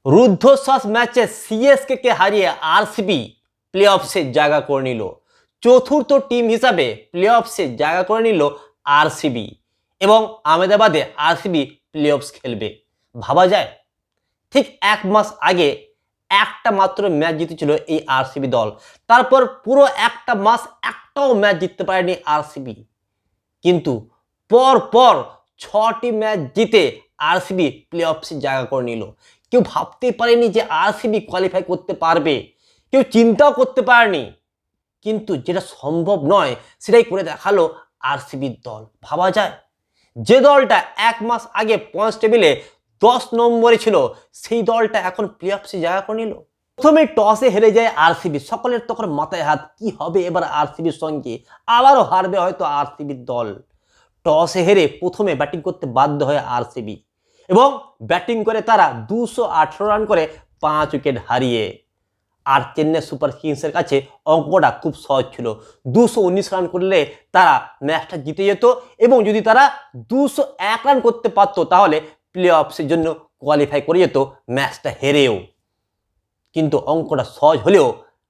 রুদ্ধশ্বাস ম্যাচে সিএসকে কে হারিয়ে RCB play অফসে জায়গা করে নিল। চতুর্থ টিম হিসাবে প্লে অফসে জায়গা করে নিল আরসিবি এবং আহমেদাবাদে আরসিবি প্লে অফস খেলবে। ভাবা যায়, ঠিক এক মাস আগে একটা মাত্র ম্যাচ জিতেছিল এই আরসিবি দল। তারপর পুরো একটা মাস একটাও ম্যাচ জিততে পারেনি আরসিবি, কিন্তু পর পর 6টি ম্যাচ জিতে আরসিবি প্লে অফসে জায়গা করে নিল। কেউ ভাবতেই পারেনি যে আরসিবি কোয়ালিফাই করতে পারবে, কেউ চিন্তাও করতে পারেনি, কিন্তু যেটা সম্ভব নয় সেটাই করে দেখালো আরসিবির দল। ভাবা যায়, যে দলটা এক মাস আগে পয়েন্টস টেবিলে 10 নম্বরে ছিল, সেই দলটা এখন প্লে অফসে জায়গা করে নিল। প্রথমে টসে হেরে যায় আরসিবি। সকলের তখন মাথায় হাত, কি হবে এবার আরসিবির সঙ্গে, আবারও হারবে হয়তো আরসিবির দল। টসে হেরে প্রথমে ব্যাটিং করতে বাধ্য হয় আরসিবি এবং ব্যাটিং করে তারা 218 রান করে 5 উইকেট হারিয়ে। আর চেন্নাই সুপার কিংসের কাছে অঙ্কটা খুব সহজ ছিল। 219 রান করলে তারা ম্যাচটা জিতে যেত এবং যদি তারা 201 রান করতে পারতো তাহলে প্লে অফসের জন্য কোয়ালিফাই করে যেত, ম্যাচটা হেরেও। কিন্তু অঙ্কটা সহজ হলেও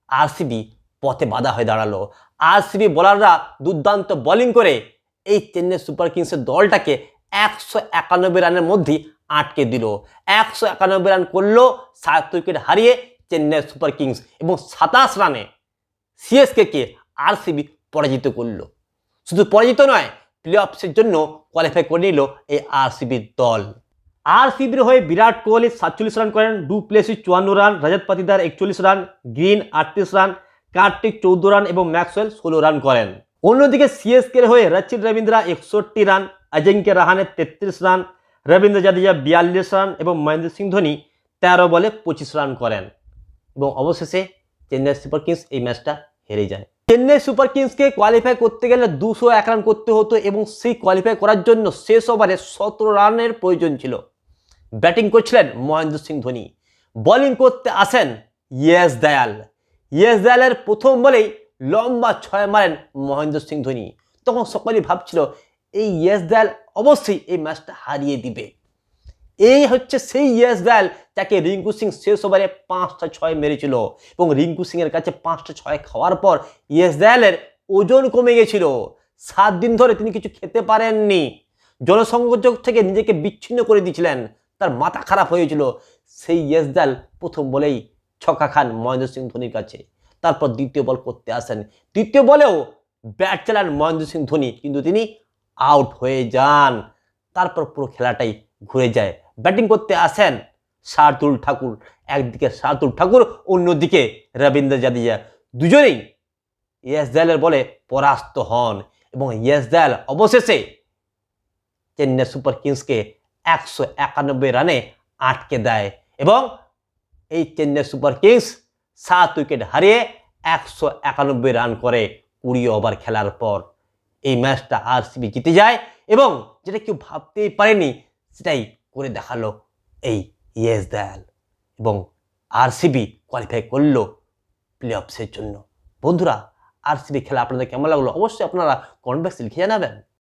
আরসিবি পথে বাধা হয়ে দাঁড়ালো। আরসিবি বোলাররা দুর্দান্ত বোলিং করে এই চেন্নাই সুপার কিংসের দলটাকে 191 রানের মধ্যেই আটকে দিল। 191 রান করলো, 7 উইকেট হারিয়ে চেন্নাই সুপার কিংস এবং 27 রানে সিএসকে কে আরসিবি পরাজিত করলো। শুধু পরাজিত নয়, প্লে অফসের জন্য কোয়ালিফাই করে নিল এই আরসিবির দল। আরসিবির হয়ে বিরাট কোহলি 47 রান করেন, du Plessis 54 run, Rajat Patidar 41 run, Green 38 run, Karthik 14 run এবং ম্যাক্সওয়েল 16 রান করেন। অন্যদিকে সিএসকের হয়ে Rachin Ravindra 61 run, Ajinkya Rahane 33 run, Ravindra Jadeja 42 run এবং মহেন্দ্র সিং ধোনি 13 বলে 25 রান করেন এবং অবশেষে চেন্নাই সুপার কিংস এই ম্যাচটা হেরে যায়। চেন্নাই সুপার কিংসকে কোয়ালিফাই করতে গেলে 201 রান করতে হতো এবং সেই কোয়ালিফাই করার জন্য শেষ ওভারে 17 রানের প্রয়োজন ছিল। ব্যাটিং করছিলেন মহেন্দ্র সিং ধোনি, বোলিং করতে আসেন ইয়েস দয়াল। ইয়েস দয়ালের প্রথম বলেই লম্বা 6 মারেন মহেন্দ্র সিং ধোনি। তখন সকলেই ভাবছিল এই ইয়েস দয়াল অবশ্যই এই ম্যাচটা হারিয়ে দিবে। এই হচ্ছে সেই ইয়েস দয়াল যাকে রিঙ্কু সিং শেষ ওভারে 5টা 6 মেরেছিল এবং রিঙ্কু সিং এর কাছে 5টা 6 খাওয়ার পর ইয়েস দয়ালের ওজন কমে গেছিল। 7 দিন ধরে তিনি কিছু খেতে পারেননি, জনসংযোগ থেকে নিজেকে বিচ্ছিন্ন করে দিয়েছিলেন, তার মাথা খারাপ হয়েছিল। সেই ইয়েস দয়াল প্রথম বলেই ছক্কা খান মহেন্দ্র সিং ধোনির কাছে। তারপর দ্বিতীয় বল করতে আসেন, তৃতীয় বলেও ব্যাট চালান মহেন্দ্র সিং ধোনি, কিন্তু তিনি আউট হয়ে যান। তারপর পুরো খেলাটাই ঘুরে যায়। ব্যাটিং করতে আসেন শার্দুল ঠাকুর, একদিকে শার্দুল ঠাকুর, অন্যদিকে রবীন্দ্র জাদেজা। দুজনেই ইয়েস দয়ালের বলে পরাস্ত হন এবং ইয়েস দয়াল অবশেষে চেন্নাই সুপার কিংসকে 191 রানে আটকে দেয় এবং এই চেন্নাই সুপার কিংস 7 উইকেট হারিয়ে 191 রান করে 20 ওভার খেলার পর। এই ম্যাচটা আরসিবি জিতে যায় এবং যেটা কেউ ভাবতেই পারেনি সেটাই করে দেখালো এই ইয়েস দয়াল এবং আরসিবি কোয়ালিফাই করলো প্লে অফসের জন্য। বন্ধুরা, আরসিবি খেলা আপনাদের কেমন লাগলো অবশ্যই আপনারা কমেন্ট বক্সে লিখে জানাবেন।